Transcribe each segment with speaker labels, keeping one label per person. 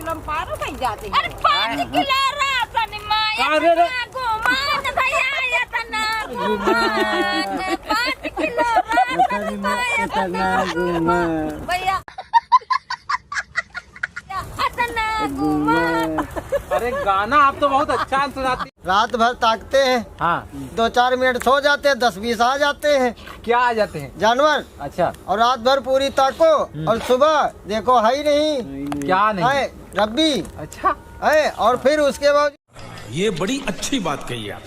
Speaker 1: पारो कहीं जाते हैं।
Speaker 2: अरे 5 किलो राशन माया घुमान भैया तना घुमान 5 किलो राशन माया भैया तना घुमान।
Speaker 3: अरे गाना आप तो बहुत अच्छा सुनाती।
Speaker 4: रात भर ताकते हैं,
Speaker 3: हाँ
Speaker 4: 2-4 मिनट सो जाते हैं, 10-20 आ जाते हैं
Speaker 3: क्या आ जाते हैं?
Speaker 4: जानवर।
Speaker 3: अच्छा
Speaker 4: और रात भर पूरी ताको और सुबह देखो है ही नहीं,
Speaker 3: क्या नहीं?
Speaker 4: है रब्बी
Speaker 3: अच्छा
Speaker 4: है। और फिर उसके बाद
Speaker 5: ये बड़ी अच्छी बात कही आप।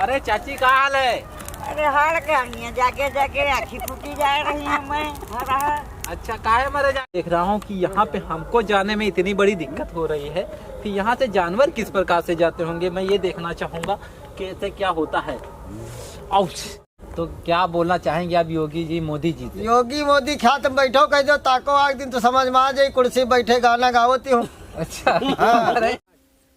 Speaker 3: अरे चाची क्या हाल है?
Speaker 1: अरे हाल क्या नहीं है, जाके जाके आँखी फूटी जा रही है। मैं हो रहा
Speaker 3: अच्छा काहे मरे जा देख रहा हूँ कि यहाँ पे हमको जाने में इतनी बड़ी दिक्कत हो रही है कि यहाँ से जानवर किस प्रकार से जाते होंगे। मैं ये देखना चाहूँगा कि ऐसे क्या होता है। आउच। तो क्या बोलना चाहेंगे आप योगी जी मोदी जी से?
Speaker 4: योगी मोदी ख्या तुम बैठो कह दो ताको आग दिन तो समझ में आ जाए, कुर्सी बैठे गाना गावती हूँ।
Speaker 3: अच्छा
Speaker 4: हाँ।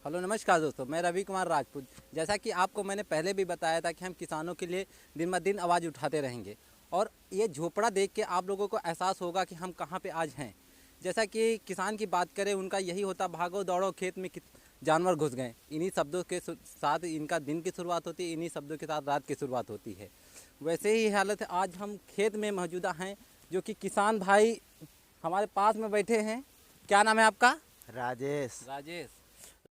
Speaker 6: हेलो नमस्कार दोस्तों, मैं रवि कुमार राजपूत। जैसा कि आपको मैंने पहले भी बताया था कि हम किसानों के लिए दिन ब दिन आवाज़ उठाते रहेंगे और ये झोपड़ा देख के आप लोगों को एहसास होगा कि हम कहाँ पे आज हैं। जैसा कि किसान की बात करें, उनका यही होता भागो दौड़ो खेत में जानवर घुस गए। इन्हीं शब्दों के साथ इनका दिन की शुरुआत होती है, इन्हीं शब्दों के साथ रात की शुरुआत होती है। वैसे ही हालत है। आज हम खेत में मौजूदा हैं, जो कि किसान भाई हमारे पास में बैठे हैं। क्या नाम है आपका?
Speaker 4: राजेश।
Speaker 6: राजेश,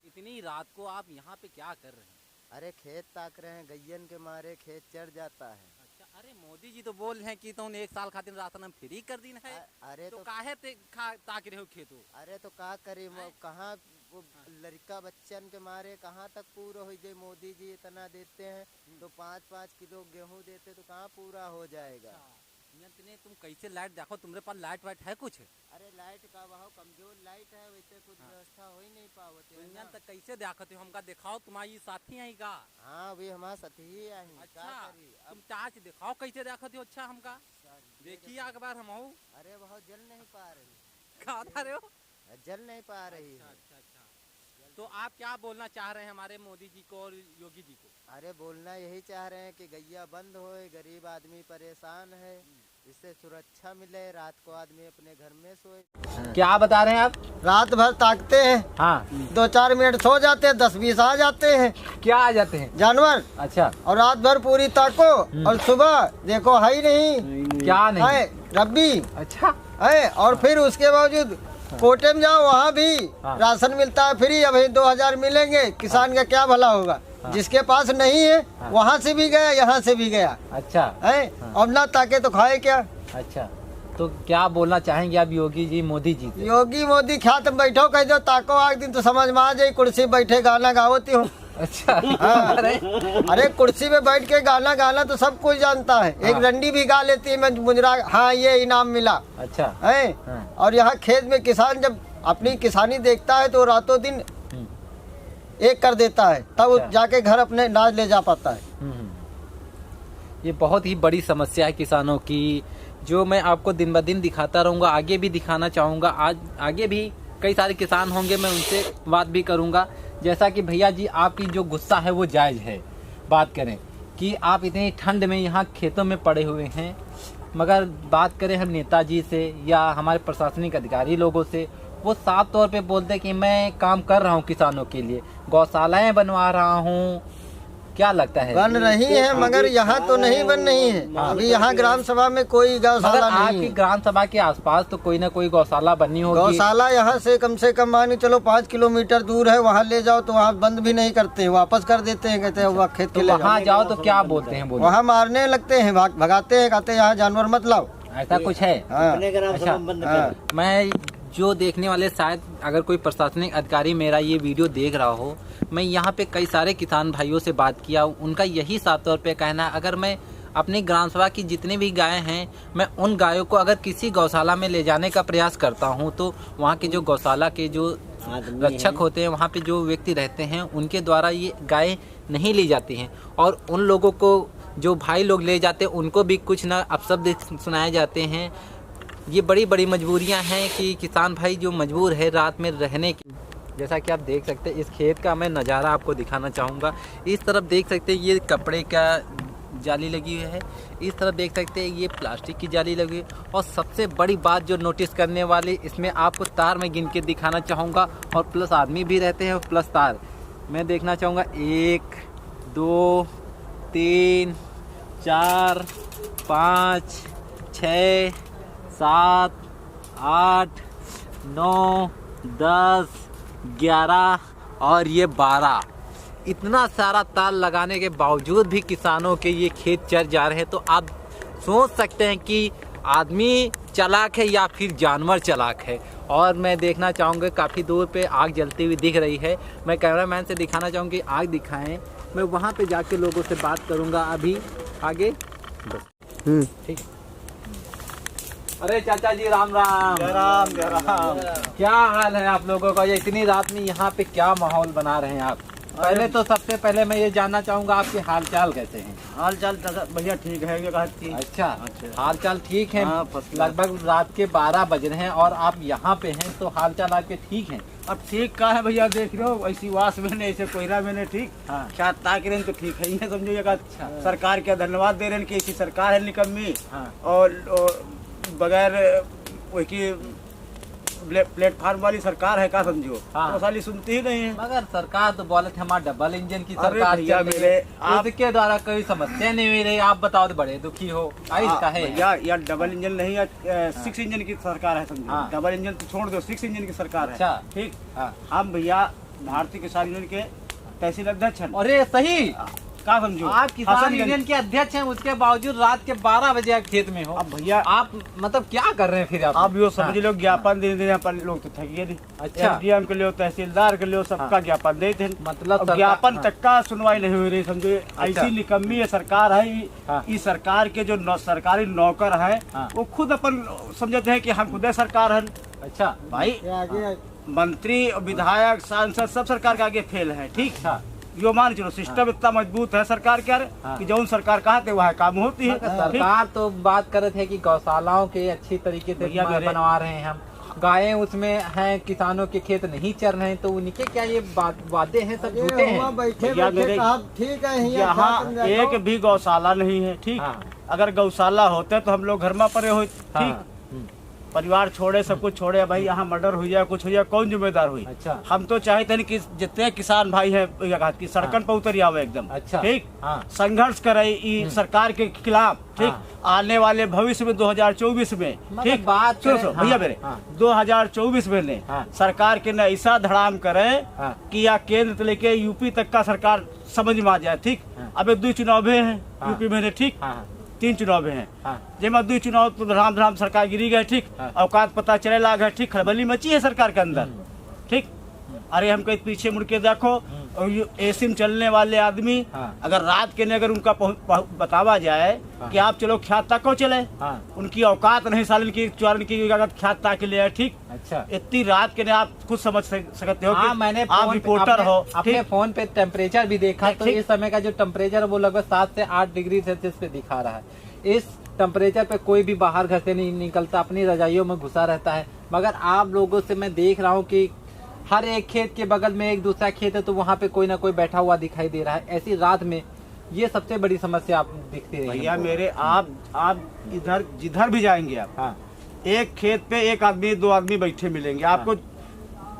Speaker 6: इतनी रात को आप यहाँ पे क्या कर रहे हैं?
Speaker 4: अरे खेत ताक रहे हैं, गैयन के मारे खेत चढ़ जाता है।
Speaker 6: अच्छा, अरे मोदी जी तो बोल रहे हैं कि तो 1 साल खातिर राशन हम फ्री कर दी है।
Speaker 4: अरे
Speaker 6: तो काहे ताक रहे हो खेतों?
Speaker 4: अरे तो का करी, कहाँ वो लड़का बच्चन के मारे कहाँ तक पूरा हो जाए। मोदी जी इतना देते हैं तो 5-5 किलो गेहूं देते तो कहाँ पूरा हो जाएगा।
Speaker 6: तुम कैसे लाइट देखो, तुम्हारे पास लाइट वाइट है कुछ?
Speaker 4: अरे लाइट का बहुत कमजोर लाइट है, वैसे कुछ व्यवस्था हो ही नहीं पावत।
Speaker 6: तक कैसे देखते हो? हमका दिखाओ, तुम्हारी साथी है का?
Speaker 4: हाँ अभी हमारा साथी ही आई।
Speaker 6: अच्छा तुम चाच दिखाओ कैसे देखते हो। अच्छा हमका देखिए एक बार हम।
Speaker 4: अरे बहुत जल नहीं पा रही।
Speaker 6: कहा था रहे हो?
Speaker 4: जल नहीं पा रही है।
Speaker 6: अच्छा अच्छा, तो आप क्या बोलना चाह रहे हैं हमारे मोदी जी को और योगी जी को?
Speaker 4: अरे बोलना यही चाह रहे हैं कि गैया बंद होए, गरीब आदमी परेशान है, इससे सुरक्षा मिले, रात को आदमी अपने घर में सोए।
Speaker 3: क्या बता रहे हैं आप?
Speaker 4: रात भर ताकते हैं,
Speaker 3: हाँ
Speaker 4: 2-4 मिनट सो जाते हैं, 10-20 आ जाते हैं
Speaker 3: क्या आ जाते हैं?
Speaker 4: जानवर।
Speaker 3: अच्छा
Speaker 4: और रात भर पूरी ताको और सुबह देखो है ही नहीं,
Speaker 3: क्या नहीं?
Speaker 4: है रब्बी
Speaker 3: अच्छा
Speaker 4: है। और फिर उसके बावजूद कोटे में जाओ, वहाँ भी
Speaker 3: हाँ।
Speaker 4: राशन मिलता है फ्री। अभी 2000 मिलेंगे, किसान का क्या भला होगा।
Speaker 3: हाँ।
Speaker 4: जिसके पास नहीं है
Speaker 3: हाँ।
Speaker 4: वहाँ से भी गया, यहाँ से भी गया
Speaker 3: अच्छा
Speaker 4: है। अब ना ताके तो खाए क्या।
Speaker 3: अच्छा, तो क्या बोलना चाहेंगे आप योगी जी मोदी जी से?
Speaker 4: योगी मोदी ख्या तुम बैठो कह दो ताको आग दिन तो समझ में आ जाए, कुर्सी बैठे गाना गावती हूँ।
Speaker 3: अच्छा
Speaker 4: हाँ। अरे कुर्सी पे बैठ के गाना गाना तो सब कोई जानता है। एक
Speaker 3: हाँ।
Speaker 4: रंडी भी गा लेती है, मैं मुजरा हाँ ये इनाम मिला
Speaker 3: अच्छा
Speaker 4: है।
Speaker 3: हाँ।
Speaker 4: और यहाँ खेत में किसान जब अपनी किसानी देखता है तो रातों दिन एक कर देता है, तब वो
Speaker 3: अच्छा।
Speaker 4: जाके घर अपने नाज ले जा पाता है।
Speaker 3: ये बहुत ही बड़ी समस्या है किसानों की, जो मैं आपको दिन ब दिन दिखाता रहूँगा, आगे भी दिखाना चाहूँगा। आज आगे भी कई सारे किसान होंगे, मैं उनसे बात भी करूँगा। जैसा कि भैया जी आपकी जो गुस्सा है वो जायज़ है। बात करें कि आप इतनी ठंड में यहाँ खेतों में पड़े हुए हैं, मगर बात करें हम नेताजी से या हमारे प्रशासनिक अधिकारी लोगों से, वो साफ तौर पे बोलते हैं कि मैं काम कर रहा हूँ किसानों के लिए, गौशालाएँ बनवा रहा हूँ। क्या लगता है?
Speaker 4: बन रही है मगर यहाँ तो नहीं बन रही है। अभी यहाँ ग्राम सभा में कोई गौशाला नहीं
Speaker 3: आपकी
Speaker 4: है।
Speaker 3: ग्राम सभा के आसपास तो कोई ना कोई गौशाला बननी होगी।
Speaker 4: गौशाला यहाँ से कम मान चलो 5 किलोमीटर दूर है, वहाँ ले जाओ तो वहाँ बंद भी नहीं करते, वापस कर देते हैं, कहते हैं वहाँ खेत के
Speaker 3: तो
Speaker 4: ले
Speaker 3: वहाँ जाओ तो क्या बोलते हैं? बोलो।
Speaker 4: वहाँ मारने लगते हैं, भगाते हैं, कहते हैं यहाँ जानवर मत लाओ।
Speaker 3: ऐसा कुछ है?
Speaker 4: हाँ।
Speaker 3: अच्छा,
Speaker 4: हाँ।
Speaker 3: मैं जो देखने वाले, शायद अगर कोई प्रशासनिक अधिकारी मेरा ये वीडियो देख रहा हो, मैं यहाँ पे कई सारे किसान भाइयों से बात किया, उनका यही साफ तौर पे कहना है, अगर मैं अपनी ग्राम सभा की जितनी भी गायें हैं, मैं उन गायों को अगर किसी गौशाला में ले जाने का प्रयास करता हूँ तो वहाँ के जो गौशाला के जो रक्षक होते हैं, वहाँ पे जो व्यक्ति रहते हैं, उनके द्वारा ये गायें नहीं ली जाती हैं। और उन लोगों को जो भाई लोग ले जाते हैं उनको भी कुछ ना अपशब्द सुनाए जाते हैं। ये बड़ी बड़ी मजबूरियां हैं कि किसान भाई जो मजबूर है रात में रहने की। जैसा कि आप देख सकते हैं, इस खेत का मैं नज़ारा आपको दिखाना चाहूँगा। इस तरफ देख सकते हैं ये कपड़े का जाली लगी हुई है, इस तरफ देख सकते हैं ये प्लास्टिक की जाली लगी है। और सबसे बड़ी बात जो नोटिस करने वाली, इसमें आपको तार मैं गिन के दिखाना चाहूँगा, और प्लस आदमी भी रहते हैं और प्लस तार मैं देखना चाहूँगा। 1 2 3 4 5 6 7 8 9 10 11 और ये 12। इतना सारा तार लगाने के बावजूद भी किसानों के ये खेत चर जा रहे हैं। तो आप सोच सकते हैं कि आदमी चालाक है या फिर जानवर चालाक है। और मैं देखना चाहूँगा काफ़ी दूर पे आग जलती हुई दिख रही है। मैं कैमरामैन से दिखाना चाहूँगी आग दिखाएं। मैं वहाँ पे जाके लोगों से बात करूँगा अभी आगे। बस ठीक। अरे चाचा जी राम राम।
Speaker 4: जय राम जय राम।
Speaker 3: क्या हाल है आप लोगों का? ये इतनी रात में यहाँ पे क्या माहौल बना रहे हैं आप? पहले तो सबसे पहले मैं ये जानना चाहूँगा आपके हाल चाल कैसे हैं?
Speaker 4: हाल चाल भैया ठीक है।
Speaker 3: अच्छा, हाल चाल ठीक है। लगभग रात के 12 बज रहे हैं और आप यहाँ पे हैं, तो हाल चाल आपके ठीक हैं?
Speaker 4: अब ठीक का है भैया, देख रहे हो ऐसी वास में नहीं, ऐसे कोयरा में नहीं, ठीक।
Speaker 3: हाँ।
Speaker 4: क्या ताक रहे तो ठीक है ही है, समझो। अच्छा। सरकार के धन्यवाद दे रहे हैं कि ऐसी सरकार है निकम्मी।
Speaker 3: हाँ।
Speaker 4: और बगैर वही प्लेटफार्म वाली सरकार है, क्या समझो।
Speaker 3: हाँ।
Speaker 4: तो साली सुनती ही नहीं है।
Speaker 3: मगर सरकार तो बोले थे हमारा डबल इंजन की
Speaker 4: अरे
Speaker 3: सरकार
Speaker 4: भैया
Speaker 3: चल रही
Speaker 4: मेरे,
Speaker 3: है, उसके द्वारा कोई समस्या नहीं मिल रही। आप बताओ तो बड़े दुखी हो। इसका है
Speaker 4: या डबल इंजन नहीं है, 6 इंजन की सरकार है, समझो।
Speaker 3: हाँ।
Speaker 4: डबल इंजन तो छोड़ दो, 6 इंजन की सरकार है।
Speaker 3: अच्छा।
Speaker 4: ठीक।
Speaker 3: हाँ।
Speaker 4: हम भैया भारतीय किसान यूनियन के तहसील अध्यक्ष हैं।
Speaker 3: अरे सही,
Speaker 4: क्या समझो।
Speaker 3: आप किसान यूनियन के अध्यक्ष हैं, उसके बावजूद रात के 12 बजे आप खेत में हो।
Speaker 4: अब भैया
Speaker 3: आप मतलब क्या कर रहे हैं फिर आप?
Speaker 4: अब यो समझ लो, ज्ञापन देने यहाँ पर लोग तो थकिए नहीं।
Speaker 3: अच्छा।
Speaker 4: एसडीएम के लिए, तहसीलदार के लिए, सबका ज्ञापन देते हैं।
Speaker 3: मतलब
Speaker 4: अब
Speaker 3: सरकार-
Speaker 4: ज्ञापन
Speaker 3: हाँ।
Speaker 4: तक का सुनवाई नहीं हो रही, समझो। ऐसी निकम्मी ये सरकार है।
Speaker 3: हाँ।
Speaker 4: इस सरकार के जो सरकारी नौकर है,
Speaker 3: हाँ।
Speaker 4: वो खुद अपन समझते हैं कि हम खुद सरकार है।
Speaker 3: अच्छा
Speaker 4: भाई मंत्री, विधायक, सांसद सब सरकार के आगे फेल है, ठीक।
Speaker 3: अच्छा।
Speaker 4: यो मान चलो, सिस्टम इतना मजबूत है सरकार के आगे कि जो सरकार कहते वह काम होती है। ठीक?
Speaker 3: सरकार तो बात कर रहे थे कि गौशालाओं के अच्छी तरीके से
Speaker 4: भैया मेरे-
Speaker 3: बनवा रहे हैं हम, गायें उसमें हैं, किसानों के खेत नहीं चर रहे हैं, तो उनके क्या ये वादे हैं सब झूठे हैं?
Speaker 4: भैया मेरे,
Speaker 7: ठीक है
Speaker 4: यहाँ एक भी गौशाला नहीं है, ठीक।
Speaker 3: हाँ।
Speaker 4: अगर गौशाला होते तो हम लोग घर में पड़े हो, ठीक।
Speaker 3: हाँ।
Speaker 4: परिवार छोड़े, सब कुछ छोड़े, भाई यहाँ मर्डर हो जाए, कुछ हो जाए, कौन जिम्मेदार हुई?
Speaker 3: अच्छा।
Speaker 4: हम तो चाहते हैं कि जितने किसान भाई हैं की सड़कन पर उतर आवे एकदम।
Speaker 3: अच्छा।
Speaker 4: ठीक।
Speaker 3: हाँ।
Speaker 4: संघर्ष करे इस सरकार के खिलाफ, ठीक।
Speaker 3: हाँ।
Speaker 4: आने वाले भविष्य में 2024 में,
Speaker 3: मगर
Speaker 4: ठीक।
Speaker 3: बात
Speaker 4: सुनो
Speaker 3: करें-
Speaker 4: भैया
Speaker 3: हाँ,
Speaker 4: मेरे,
Speaker 3: हाँ।
Speaker 4: 2024 में ने
Speaker 3: हाँ।
Speaker 4: सरकार के न ऐसा धड़ाम करे
Speaker 3: हाँ।
Speaker 4: कि या केंद्र से लेके यूपी तक का सरकार समझ में आ जाए, ठीक।
Speaker 3: हाँ।
Speaker 4: अबे 2 चुनाव हैं
Speaker 3: हाँ।
Speaker 4: यूपी में, ठीक।
Speaker 3: हाँ।
Speaker 4: 3 चुनाव हैं।
Speaker 3: हाँ।
Speaker 4: जेमा 2 चुनाव तो धड़ाम धड़ाम सरकार गिरी गए, ठीक।
Speaker 3: हाँ।
Speaker 4: औकात पता चले लाग है, ठीक। खलबली मची है सरकार के अंदर, ठीक। अरे हम कहीं पीछे मुड़ के देखो, और एसी में चलने वाले आदमी,
Speaker 3: हाँ।
Speaker 4: अगर रात के ने अगर उनका बतावा जाए कि आप चलो ख्यात तक को चले,
Speaker 3: हाँ।
Speaker 4: उनकी औकात नहीं, सालन की चौरन की ख्यात तक के लिए, ठीक।
Speaker 3: अच्छा।
Speaker 4: इतनी रात के ने आप खुद समझ सकते हो
Speaker 3: हाँ,
Speaker 4: कि
Speaker 3: मैंने
Speaker 4: आप
Speaker 3: फोन पे-
Speaker 4: रिपोर्टर हो,
Speaker 3: अपने
Speaker 4: ठीक।
Speaker 3: फोन पे टेम्परेचर भी देखा, तो
Speaker 4: ठीक।
Speaker 3: इस समय का जो टेम्परेचर है वो लगभग 7 से 8 डिग्री सेल्सियस पे दिखा रहा है। इस टेम्परेचर पे कोई भी बाहर घर से नहीं निकलता, अपनी रजाइयों में घुसा रहता है। मगर आप लोगों से मैं देख रहा हूँ कि हर एक खेत के बगल में एक दूसरा खेत है, तो वहाँ पे कोई ना कोई बैठा हुआ दिखाई दे रहा है। ऐसी रात में ये सबसे बड़ी समस्या आप दिखती रही है
Speaker 4: भैया
Speaker 3: हमको।
Speaker 4: मेरे, आप इधर जिधर भी जाएंगे आप,
Speaker 3: हाँ।
Speaker 4: एक खेत पे एक आदमी 2 आदमी बैठे मिलेंगे आपको।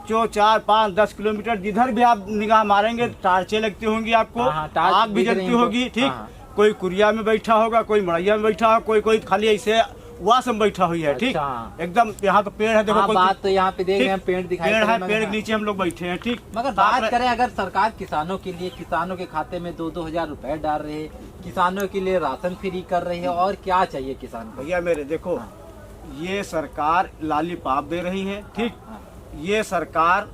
Speaker 4: जो 4, 5, 10 किलोमीटर जिधर भी आप निगाह मारेंगे, टार्चें लगती होंगी आपको,
Speaker 3: हाँ, टार्च
Speaker 4: आग भी
Speaker 3: दिख रही
Speaker 4: जलती
Speaker 3: हैं
Speaker 4: होगी,
Speaker 3: तो।
Speaker 4: ठीक।
Speaker 3: हाँ।
Speaker 4: कोई कुरिया में बैठा होगा, कोई मड़ैया में बैठा होगा, कोई खाली ऐसे वास में बैठा हुई है, ठीक।
Speaker 3: अच्छा।
Speaker 4: एकदम यहाँ तो पेड़ है, देखो।
Speaker 3: हाँ,
Speaker 4: कोई
Speaker 3: बात तो यहाँ पे देख रहे हैं,
Speaker 4: ठीक,
Speaker 3: पेड़ दिखाई
Speaker 4: पेड़
Speaker 3: दे रहे
Speaker 4: है,
Speaker 3: हैं,
Speaker 4: पेड़
Speaker 3: मगर
Speaker 4: के नीचे हम लोग बैठे हैं, ठीक।
Speaker 3: मगर बात करें अगर सरकार किसानों के लिए, किसानों के खाते में 2-2 हजार रुपए डाल रही है, किसानों के लिए राशन फ्री कर रही है, और क्या चाहिए किसान को?
Speaker 4: भैया मेरे देखो, ये सरकार लालीपाप दे रही है, ठीक।
Speaker 3: हाँ।
Speaker 4: ये सरकार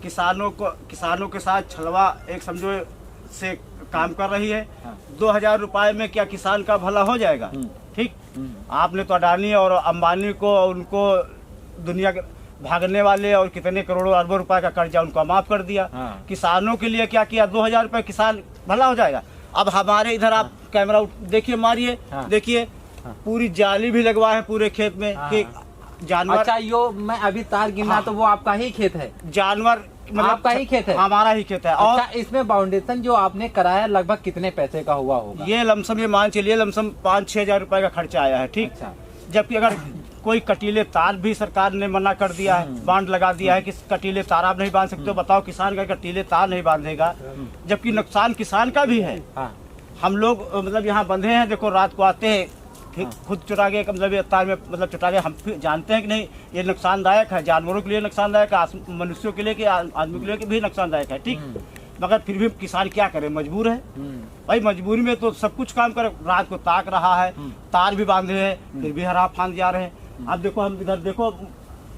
Speaker 4: किसानों के साथ छलवा एक समझो से काम कर रही है।
Speaker 3: हाँ।
Speaker 4: 2000 रुपए में क्या किसान का भला हो जाएगा, ठीक। आपने तो अडानी और अंबानी को, उनको दुनिया के भागने वाले और कितने करोड़ों अरबों रुपए का कर्जा उनको माफ कर दिया।
Speaker 3: हाँ।
Speaker 4: किसानों के लिए क्या किया? 2000 रुपए किसान भला हो जाएगा। अब हमारे इधर आप कैमरा देखिए, मारिए,
Speaker 3: हाँ।
Speaker 4: देखिए, पूरी जाली भी लगवा है पूरे खेत में
Speaker 3: हाँ।
Speaker 4: कि जानवर,
Speaker 3: अच्छा, यो मैं अभी तार गिना,
Speaker 4: हाँ।
Speaker 3: तो वो आपका ही खेत है?
Speaker 4: जानवर
Speaker 3: आपका ही खेत है?
Speaker 7: हमारा ही खेत है। और
Speaker 3: अच्छा, इसमें फाउंडेशन जो आपने कराया लगभग कितने पैसे का हुआ होगा?
Speaker 7: ये लमसम, ये मान चलिए लमसम 5-6 हजार रुपए का खर्चा आया है, ठीक।
Speaker 3: अच्छा।
Speaker 7: जबकि अगर कोई कटीले तार भी सरकार ने मना कर दिया है, बांध लगा दिया है कि कटीले तार आप नहीं बांध सकते हो। बताओ, किसान का कटीले तार नहीं बांधेगा, जबकि नुकसान किसान का भी है।
Speaker 3: हाँ।
Speaker 7: हम लोग मतलब यहाँ बंधे हैं, देखो रात को आते हैं, खुद चुरा के मतलब ये तार में मतलब चुरा के, हम जानते हैं कि नहीं ये नुकसानदायक है, जानवरों के लिए नुकसानदायक है, मनुष्यों के लिए कि आदमी के लिए भी नुकसानदायक है, ठीक। मगर फिर भी किसान क्या करे, मजबूर है भाई। मजबूरी में तो सब कुछ काम करे, रात को ताक रहा है, तार भी बांधे हैं, फिर भी हरा फांद जा रहे हैं। अब देखो, हम इधर देखो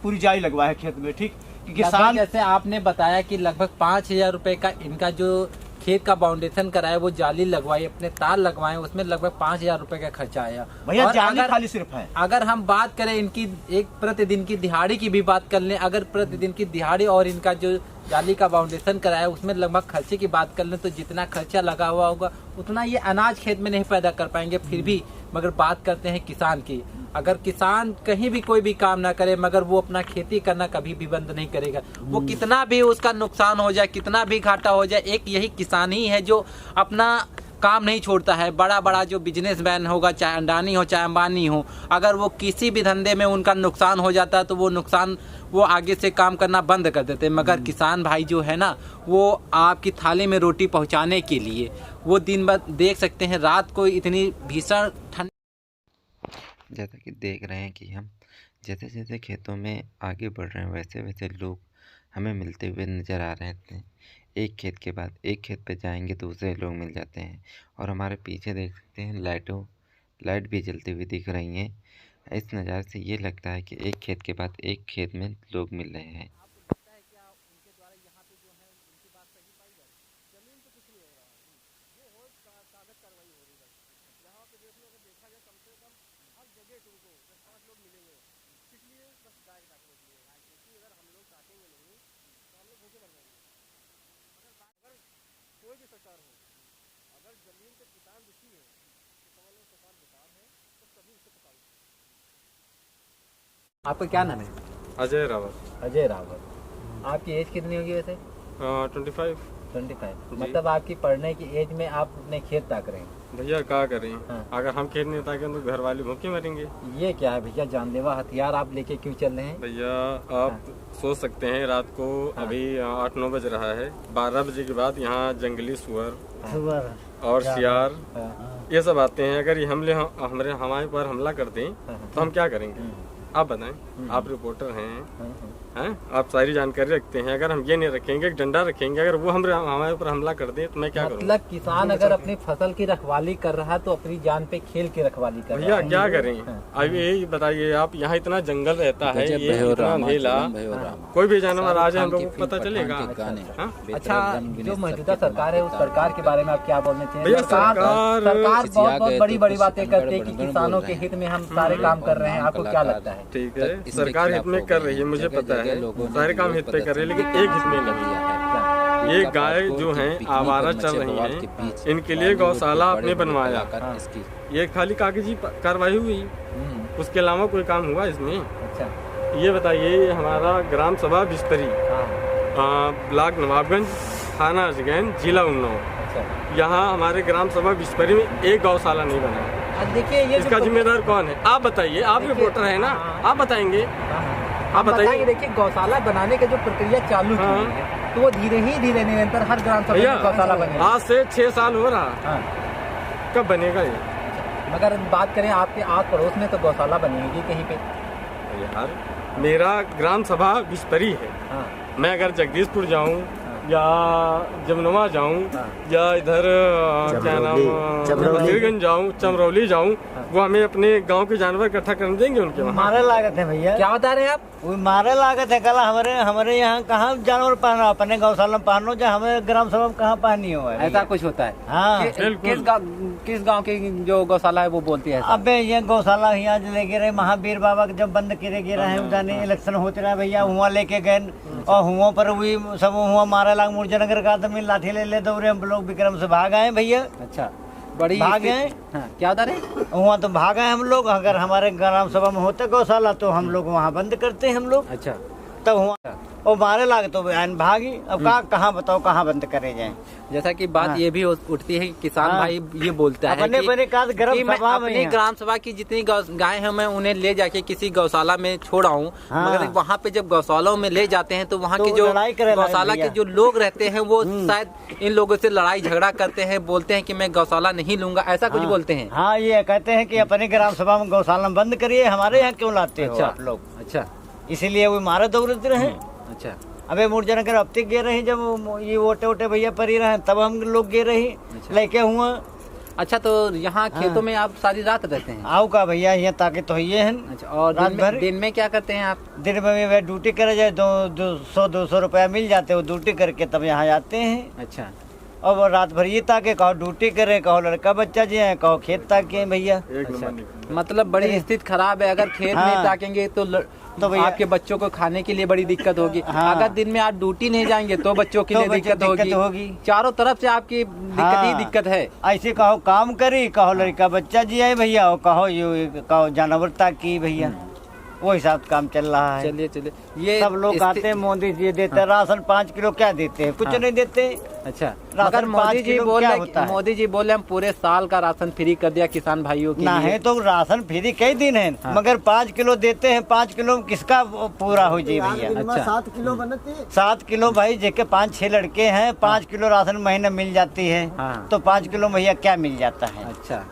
Speaker 7: पूरी जाली लगवा है खेत में, ठीक।
Speaker 3: किसान, जैसे आपने बताया कि लगभग 5,000 रुपए का इनका जो खेत का फाउंडेशन कराया, वो जाली लगवाई, अपने तार लगवाए, उसमें लगभग 5,000 रुपए का खर्चा आया
Speaker 7: भैया। जाली खाली सिर्फ है।
Speaker 3: अगर हम बात करें इनकी एक प्रतिदिन की दिहाड़ी की भी बात कर लें, अगर प्रतिदिन की दिहाड़ी और इनका जो जाली का फाउंडेशन कराया उसमें लगभग खर्चे की बात कर लें, तो जितना खर्चा लगा हुआ होगा उतना ये अनाज खेत में नहीं पैदा कर पाएंगे। फिर भी मगर बात करते हैं किसान की, अगर किसान कहीं भी कोई भी काम ना करे, मगर वो अपना खेती करना कभी भी बंद नहीं करेगा। वो कितना भी उसका नुकसान हो जाए, कितना भी घाटा हो जाए, एक यही किसान ही है जो अपना काम नहीं छोड़ता है। बड़ा बड़ा जो बिजनेसमैन होगा, चाहे अडानी हो चाहे अंबानी हो, अगर वो किसी भी धंधे में उनका नुकसान हो जाता है तो वो नुकसान वो आगे से काम करना बंद कर देते हैं। मगर किसान भाई जो है ना, वो आपकी थाली में रोटी पहुंचाने के लिए वो दिन भर देख सकते हैं, रात को इतनी भीषण ठंड।
Speaker 8: जैसा कि देख रहे हैं कि हम जैसे जैसे खेतों में आगे बढ़ रहे हैं, वैसे वैसे लोग हमें मिलते हुए नज़र आ रहे हैं। एक खेत के बाद एक खेत पे जाएंगे, दूसरे लोग मिल जाते हैं। और हमारे पीछे देख सकते हैं लाइट भी जलती हुई दिख रही हैं। इस नज़ारे से ये लगता है कि एक खेत के बाद एक खेत में लोग मिल रहे हैं।
Speaker 3: आपका क्या नाम है?
Speaker 9: अजय रावत।
Speaker 3: अजय रावत। आपकी एज कितनी होगी वैसे?
Speaker 9: 25।
Speaker 3: मतलब आपकी पढ़ने की एज में आप अपने खेत ताक रहे हैं।
Speaker 9: भैया क्या करें?
Speaker 3: हाँ।
Speaker 9: अगर हम खेत नहीं ताकें तो घर वाले भूखे मरेंगे।
Speaker 3: ये क्या है भैया, जानलेवा हथियार आप लेके क्यों चल रहे हैं?
Speaker 9: भैया आप सोच सकते हैं, रात को अभी 8-9 बज रहा है, 12 बजे के बाद यहाँ जंगली सुअर और सियार ये सब आते हैं। अगर ये हमारे पर हमला कर दें तो हम क्या करेंगे? आप बताएं, आप रिपोर्टर हैं, आप सारी जानकारी रखते हैं। अगर हम ये नहीं रखेंगे, एक डंडा रखेंगे, अगर वो हमारे ऊपर हमला कर दे तो मैं क्या करूँ?
Speaker 3: मतलब किसान अगर अपनी फसल की रखवाली कर रहा है तो अपनी जान पे खेल के रखवाली कर रहा है।
Speaker 9: भैया क्या करें? अब यही बताइए आप, यहाँ इतना जंगल रहता है, ये इतना अंधेला, कोई भी जानवर आ जाए हम लोग को पता चलेगा?
Speaker 3: अच्छा, जो मौजूदा सरकार है उस सरकार के बारे में आप क्या बोलना चाहिए?
Speaker 9: भैया
Speaker 3: सरकार बहुत बड़ी बड़ी बातें करती है कि किसानों के हित में हम सारे काम कर रहे हैं। आपको क्या लगता है?
Speaker 9: ठीक है, सरकार हित में कर रही है, मुझे पता है, सारे काम हित पे कर रहे हैं, लेकिन एक हित में नहीं। ये गाय जो हैं आवारा चल रही हैं, इनके लिए गौशाला आपने बनवाया, ये खाली कागजी कार्रवाई हुई, उसके अलावा कोई काम हुआ इसमें?
Speaker 3: अच्छा,
Speaker 9: ये बताइए, हमारा ग्राम सभा बिस्तरी, ब्लॉक नवाबगंज, थाना अजगैन, जिला उन्नाव, यहाँ हमारे ग्राम सभा बिस्परी में एक गौशाला नहीं बना।
Speaker 3: देखिए ये
Speaker 9: इसका जिम्मेदार कौन है? आप बताइए, आप रिपोर्टर है ना, आप बताएंगे। आप बताइए।
Speaker 3: देखिए, गौशाला बनाने की जो प्रक्रिया चालू की है तो वो धीरे निरंतर हर ग्राम सभा में गौशाला बनेगा।
Speaker 9: आज से 6 साल हो रहा, कब बनेगा ये?
Speaker 3: मगर बात करें आपके आस पड़ोस में तो गौशाला बनेगी कहीं पे?
Speaker 9: यार मेरा ग्राम सभा बिस्परी है, मैं अगर जगदीशपुर जाऊँ या जमनवा जाऊँ या इधर क्या नाम बशीरगंज जाऊँ, चमरौली जाऊँ, वो हमें अपने गांव के जानवर इकट्ठा करने देंगे? उनके
Speaker 1: मारे लागत है भैया।
Speaker 3: क्या बता रहे हैं आप?
Speaker 1: वो मारे लागत है। कल हमारे यहाँ कहाँ जानवर पहना, अपने गौशाला में पहनो, जो हमें ग्राम सभा में कहाँ पहनी हो?
Speaker 3: ऐसा कुछ होता है?
Speaker 1: हाँ।
Speaker 3: किस गांव की जो गौशाला है वो बोलती है?
Speaker 1: अबे ये गौशाला यहाँ लेके रहे महावीर बाबा के जब बंद करे गिरा है, उदाने इलेक्शन होते रहे भैया, हुआ लेके गए और हुआ पर हुई सब हुआ मारे लाग मुर्जनगर का आदमी लाठी ले दौड़े, हम लोग विक्रम से भाग आए भैया।
Speaker 3: अच्छा, बड़ी
Speaker 1: भाग गए।
Speaker 3: क्या बता रहे?
Speaker 1: वहाँ तो भाग आए हम लोग। अगर हमारे ग्राम सभा में होता गौशाला तो हम लोग वहाँ बंद करते हैं हम लोग।
Speaker 3: अच्छा,
Speaker 1: तब हुआ और मारे लाग तो बहन भागी। अब कहाँ बताओ कहाँ बंद करे जाए।
Speaker 6: जैसा कि बात ये भी उठती है कि किसान भाई ये बोलता है
Speaker 1: अपने
Speaker 6: कि
Speaker 1: मैं
Speaker 6: अपनी ग्राम सभा की जितनी गाय हैं मैं उन्हें ले जाके किसी गौशाला में छोड़ आऊं, मगर वहाँ पे जब गौशालाओं में ले जाते हैं तो वहाँ के जो गौशाला के जो लोग रहते हैं वो शायद इन लोगों से लड़ाई झगड़ा करते हैं, बोलते हैं कि मैं गौशाला नहीं लूंगा, ऐसा कुछ बोलते हैं।
Speaker 1: हाँ, ये कहते हैं कि अपनी ग्राम सभा में गौशाला बंद करिए, हमारे यहाँ क्यों लाते हो आप लोग।
Speaker 6: अच्छा,
Speaker 1: इसीलिए वो मारे दौड़ते रहे।
Speaker 6: अच्छा,
Speaker 1: अबे मुर्जनगर अब तक गे रही, जब ये ओटे भैया परी रहे तब हम लोग गे रही लेके हुआ।
Speaker 6: अच्छा, तो यहाँ खेतों में आप सारी रात रहते हैं?
Speaker 1: आओ का भैया यहाँ ताकि तो ये है।
Speaker 6: अच्छा, और दिन में क्या करते हैं आप?
Speaker 1: दिन में ड्यूटी करे जाए, 200 रुपया मिल जाते, वो ड्यूटी करके तब यहाँ जाते हैं।
Speaker 6: अच्छा,
Speaker 1: और वो रात भर ये ताके, कहो ड्यूटी करे, कहो लड़का बच्चा जी है, कहो खेत ताके भैया।
Speaker 6: अच्छा, मतलब बड़ी स्थिति खराब है। अगर खेत नहीं ताकेंगे तो आपके बच्चों को खाने के लिए बड़ी दिक्कत होगी। अगर दिन में आप ड्यूटी नहीं जाएंगे तो बच्चों के लिए दिक्कत होगी। चारों तरफ से आपकी दिक्कत ही दिक्कत है।
Speaker 1: ऐसे कहो काम करी, कहो लड़का बच्चा जी है भैया, और कहो जानवर ताकी भैया, वो हिसाब काम चल रहा है।
Speaker 6: चलिए ये
Speaker 1: सब लोग आते हैं, मोदी जी देते हैं राशन 5 किलो, क्या देते हैं? कुछ नहीं देते।
Speaker 6: अच्छा,
Speaker 1: राशन
Speaker 6: मोदी जी बोले हम पूरे साल का राशन फ्री कर दिया किसान भाइयों के
Speaker 1: ना
Speaker 6: लिए।
Speaker 1: है तो राशन फ्री कई दिन है, मगर 5 किलो देते हैं। 5 किलो किसका पूरा हो जाए भैया?
Speaker 6: अच्छा,
Speaker 4: 7 किलो बनती।
Speaker 1: 7 किलो भाई, जेके 5-6 लड़के हैं, 5 किलो राशन महीने मिल जाती है, तो 5 किलो भैया क्या मिल जाता है?
Speaker 6: अच्छा,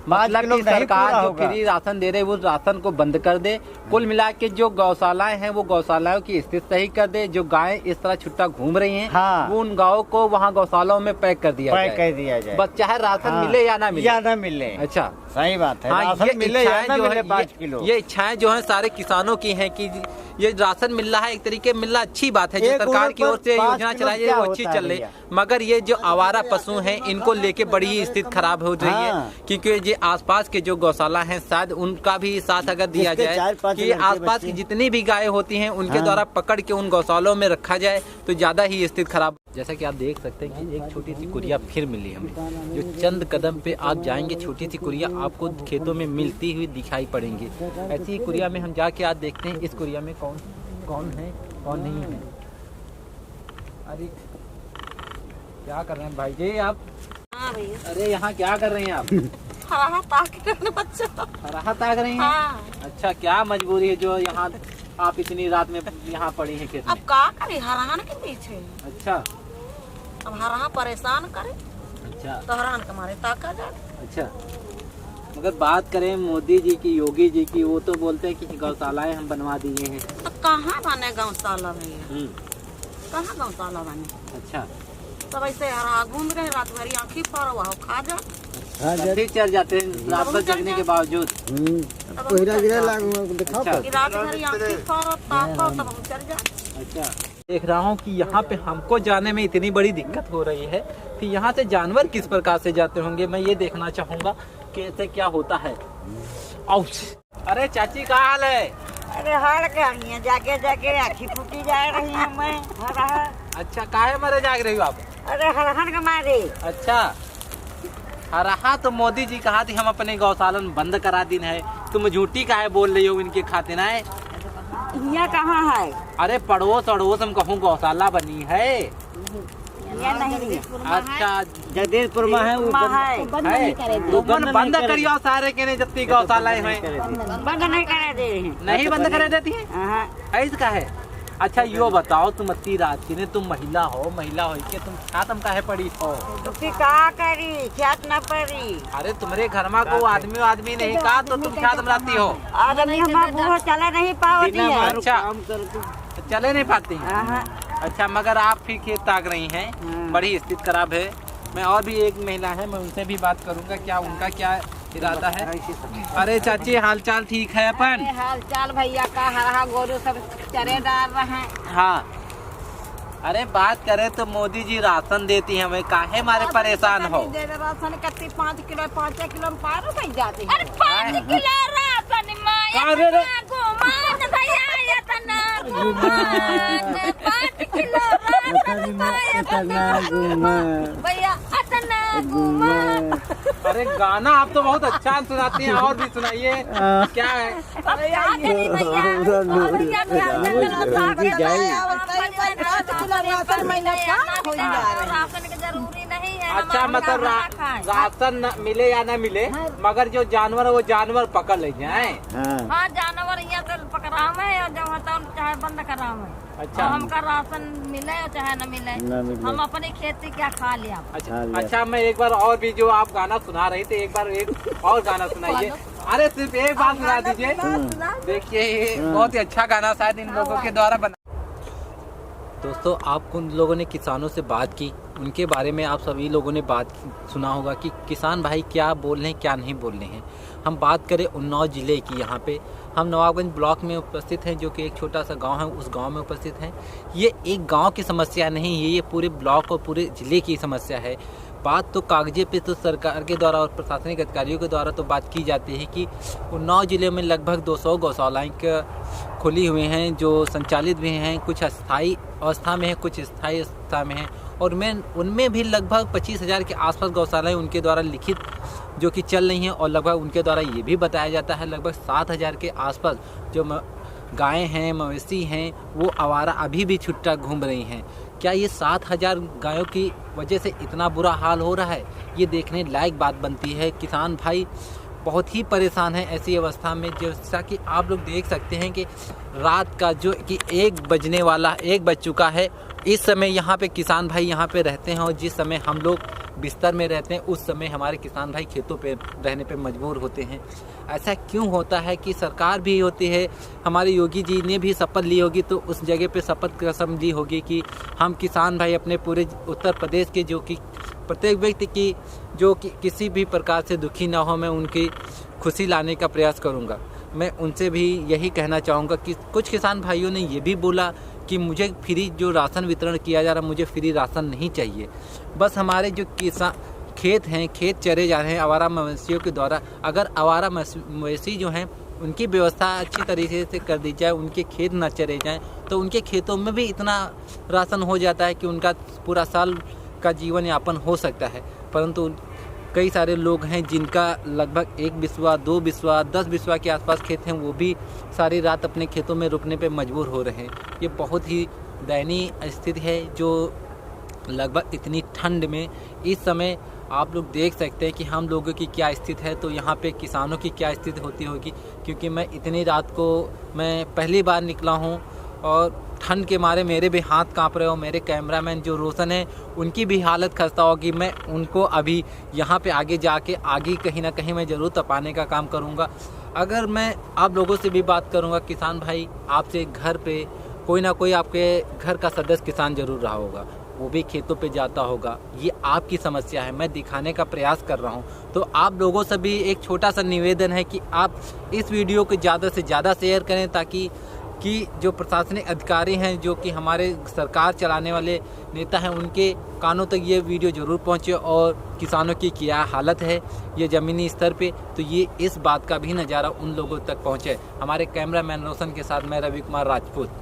Speaker 6: मतलब कि सरकार जो फ्री राशन दे रहे वो राशन को बंद कर दे। कुल मिला के जो गौशालाएं हैं वो गौशालाओं की स्थिति सही कर दे। जो गायें इस तरह छुट्टा घूम रही हैं, वो उन गायों को वहाँ गौशालाओं में पैक कर दिया जाए। बस चाहे राशन मिले या ना मिले। अच्छा,
Speaker 1: सही बात है।
Speaker 6: ये मिले या ना मिले 5 किलो, ये इच्छाएं जो है सारे किसानों की हैं कि ये राशन मिल रहा है, एक तरीके मिल रहा, अच्छी बात है। जो सरकार की ओर से योजना चलाई है वो अच्छी चल रही है, मगर ये जो आवारा पशु हैं इनको लेके बड़ी स्थिति खराब हो रही है। क्योंकि ये आसपास के जो गौशाला हैं शायद उनका भी साथ अगर दिया जाए कि आसपास की जितनी भी गायें होती हैं उनके द्वारा पकड़ के उन गौशालों में रखा जाए तो ज्यादा ही स्थिति खराब। जैसा कि आप देख सकते हैं कि एक छोटी सी कुरिया फिर मिली हमें, जो चंद कदम पे आप जाएंगे छोटी सी कुरिया आपको खेतों में मिलती हुई दिखाई पड़ेंगी। ऐसी ही कुरिया में हम जाके आज देखते हैं इस कुरिया में कौन है कौन नहीं है। अरे क्या कर रहे हैं भाई जी आप?
Speaker 2: हाँ भैया।
Speaker 6: अरे यहाँ क्या कर रहे हैं आप?
Speaker 2: हरा
Speaker 6: ताक रही हैं? अच्छा, क्या मजबूरी है जो यहाँ आप इतनी रात में यहाँ पड़ी हैं खेत में?
Speaker 2: अब क्या करे, हरान के पीछे।
Speaker 6: अच्छा,
Speaker 2: अब हरा परेशान करे।
Speaker 6: अच्छा,
Speaker 2: तो हरान के मारे ताका जाए।
Speaker 6: अच्छा, मगर बात करें मोदी जी की, योगी जी की, वो तो बोलते हैं कि गौशालाएं हम बनवा दिए हैं।
Speaker 2: तो कहाँ बने गौशाला भैया? कहाँ गौशाला बने?
Speaker 6: अच्छा,
Speaker 2: सब ऐसे हरा घूम रहे, रात भर आँखी पर वहाँ खा जा
Speaker 6: चल जाते हैं रात भर जगने के बावजूद। अच्छा, देख रहा हूँ कि यहाँ पे हमको जाने में इतनी बड़ी दिक्कत हो रही है कि यहाँ से जानवर किस प्रकार से जाते होंगे। मैं ये देखना चाहूँगा कि ऐसे क्या होता है। अरे चाची, क्या हाल है?
Speaker 2: अरे हाल क्या है, जाके जाके आँखी फूटी जा रही है मैं।
Speaker 6: अच्छा, काहे मरे जाग रही हो आप?
Speaker 2: अरे हरहन के मारे।
Speaker 6: अच्छा, हरा तो मोदी जी कहा थी हम अपने गौशालन बंद करा दिन है, तुम झूठी काहे बोल रही हो इनके खाते ना है?
Speaker 2: यहाँ कहाँ है?
Speaker 6: अरे पड़ोस हम कहूँ गौशाला बनी है।
Speaker 2: ये नहीं।
Speaker 1: अच्छा, जगदीशपुर में है वो
Speaker 6: बंद करियो सारे के नहीं जत्ती गौशाला है
Speaker 2: बंद नहीं करे दे रहे,
Speaker 6: नहीं बंद करे देती है। ऐसा का है? अच्छा, यो बताओ तुम अति रात की ने, तुम महिला हो के तुम छातम काहे पड़ी हो?
Speaker 2: तो क्या करी, छात न पड़ी।
Speaker 6: अरे तुम्हारे घर में को आदमी नहीं का तो तुम छातम रहती हो?
Speaker 2: आदमी हमारा बूढ़ा चले नहीं पाती है।
Speaker 6: अच्छा, चले नहीं पाती हैं। अच्छा, मगर आप फिर खेत ताक रही हैं, बड़ी स्थिति खराब है। मैं और भी एक महिला है, मैं उनसे भी बात करूंगा क्या उनका क्या इरादा है। अरे चाची, हाल चाल ठीक है अपन?
Speaker 2: हाल चाल भैया का हरा गोरू सब चरे डाल रहे हैं।
Speaker 6: हाँ, अरे बात करें तो मोदी जी राशन देती है, हमें काहे मारे परेशान हो?
Speaker 2: राशन कत्ती 5 किलो 5 किलो में पार बन जाती है। 5 किलो राशन भैया 5 किलो
Speaker 3: अरे गाना आप तो बहुत अच्छा सुनाती हैं, और भी सुनाइए। क्या है?
Speaker 2: राशन की जरूरी नहीं है।
Speaker 3: अच्छा, मतलब राशन मिले या न मिले, मगर जो जानवर है वो जानवर पकड़ ले जाए।
Speaker 2: हाँ, जानवर यहाँ तो पकड़ा है और जब होता चाहे बंद करा है।
Speaker 3: अच्छा,
Speaker 2: हमका राशन मिले और चाहे न मिले, हम अपनी खेती क्या खा लिया।
Speaker 3: अच्छा, मैं एक बार और भी जो आप गाना सुना रही थे, एक बार एक और गाना सुनाइए। अरे सिर्फ एक बार सुना दीजिए। देखिए, ये बहुत ही अच्छा गाना शायद इन लोगों के द्वारा बना। दोस्तों, आप उन लोगों ने किसानों से बात की, उनके बारे में आप सभी लोगों ने बात सुना होगा कि किसान भाई क्या बोल रहे हैं, क्या नहीं बोल रहे हैं। हम बात करें उन्नाव ज़िले की, यहाँ पे हम नवाबगंज ब्लॉक में उपस्थित हैं, जो कि एक छोटा सा गांव है, उस गांव में उपस्थित हैं। ये एक गांव की समस्या नहीं है, ये पूरे ब्लॉक और पूरे ज़िले की समस्या है। बात तो कागजे पे तो सरकार के द्वारा और प्रशासनिक अधिकारियों के द्वारा तो बात की जाती है कि उन्नाव ज़िले में लगभग 200 गौशालाएँ खुली हुई हैं, जो संचालित भी हैं, कुछ अस्थायी अवस्था में है, कुछ स्थायी अवस्था में है, और उनमें भी लगभग 25,000 के आसपास गौशालाएँ उनके द्वारा लिखित जो कि चल रही हैं, और लगभग उनके द्वारा ये भी बताया जाता है लगभग 7,000 के आसपास जो गायें हैं, मवेशी हैं, वो आवारा अभी भी छुट्टा घूम रही हैं। क्या ये 7,000 गायों की वजह से इतना बुरा हाल हो रहा है? ये देखने लायक बात बनती है। किसान भाई बहुत ही परेशान हैं ऐसी अवस्था में, जैसा कि आप लोग देख सकते हैं कि रात का जो कि 1 बज चुका है। इस समय यहाँ पे किसान भाई यहाँ पे रहते हैं, और जिस समय हम लोग बिस्तर में रहते हैं उस समय हमारे किसान भाई खेतों पे रहने पे मजबूर होते हैं। ऐसा क्यों होता है कि सरकार भी होती है, हमारे योगी जी ने भी शपथ ली होगी, तो उस जगह पे शपथ कसम ली होगी कि हम किसान भाई अपने पूरे उत्तर प्रदेश के जो कि प्रत्येक व्यक्ति की जो कि किसी भी प्रकार से दुखी ना हो, मैं उनकी खुशी लाने का प्रयास करूँगा। मैं उनसे भी यही कहना चाहूँगा कि कुछ किसान भाइयों ने ये भी बोला कि मुझे फ्री जो राशन वितरण किया जा रहा, मुझे फ्री राशन नहीं चाहिए। बस हमारे जो किसान खेत हैं, खेत चरे जा रहे हैं आवारा मवेशियों के द्वारा, अगर आवारा मवेशी जो हैं उनकी व्यवस्था अच्छी तरीके से कर दी जाए, उनके खेत ना चरे जाएं, तो उनके खेतों में भी इतना राशन हो जाता है कि उनका पूरा साल का जीवन यापन हो सकता है। परंतु कई सारे लोग हैं जिनका लगभग 1 बिस्वा, 2 बिस्वा, 10 बिस्वा के आसपास खेत हैं, वो भी सारी रात अपने खेतों में रुकने पे मजबूर हो रहे हैं। ये बहुत ही दयनीय स्थिति है, जो लगभग इतनी ठंड में इस समय आप लोग देख सकते हैं कि हम लोगों की क्या स्थिति है, तो यहाँ पे किसानों की क्या स्थिति होती होगी। क्योंकि मैं इतनी रात को मैं पहली बार निकला हूँ, और ठंड के मारे मेरे भी हाथ कांप रहे हो। मेरे कैमरामैन जो रोशन है उनकी भी हालत खस्ता होगी। मैं उनको अभी यहाँ पे आगे जाके आगे कहीं ना कहीं मैं ज़रूर तपाने का काम करूँगा। अगर मैं आप लोगों से भी बात करूँगा, किसान भाई आपसे घर पे कोई ना कोई आपके घर का सदस्य किसान ज़रूर रहा होगा, वो भी खेतों पे जाता होगा। ये आपकी समस्या है, मैं दिखाने का प्रयास कर रहा हूँ। तो आप लोगों से भी एक छोटा सा निवेदन है कि आप इस वीडियो को ज़्यादा से ज़्यादा शेयर करें, ताकि जो प्रशासनिक अधिकारी हैं, जो कि हमारे सरकार चलाने वाले नेता हैं, उनके कानों तक ये वीडियो ज़रूर पहुँचे, और किसानों की क्या हालत है ये ज़मीनी स्तर पे, तो ये इस बात का भी नज़ारा उन लोगों तक पहुँचे। हमारे कैमरामैन रोशन के साथ मैं रवि कुमार राजपूत।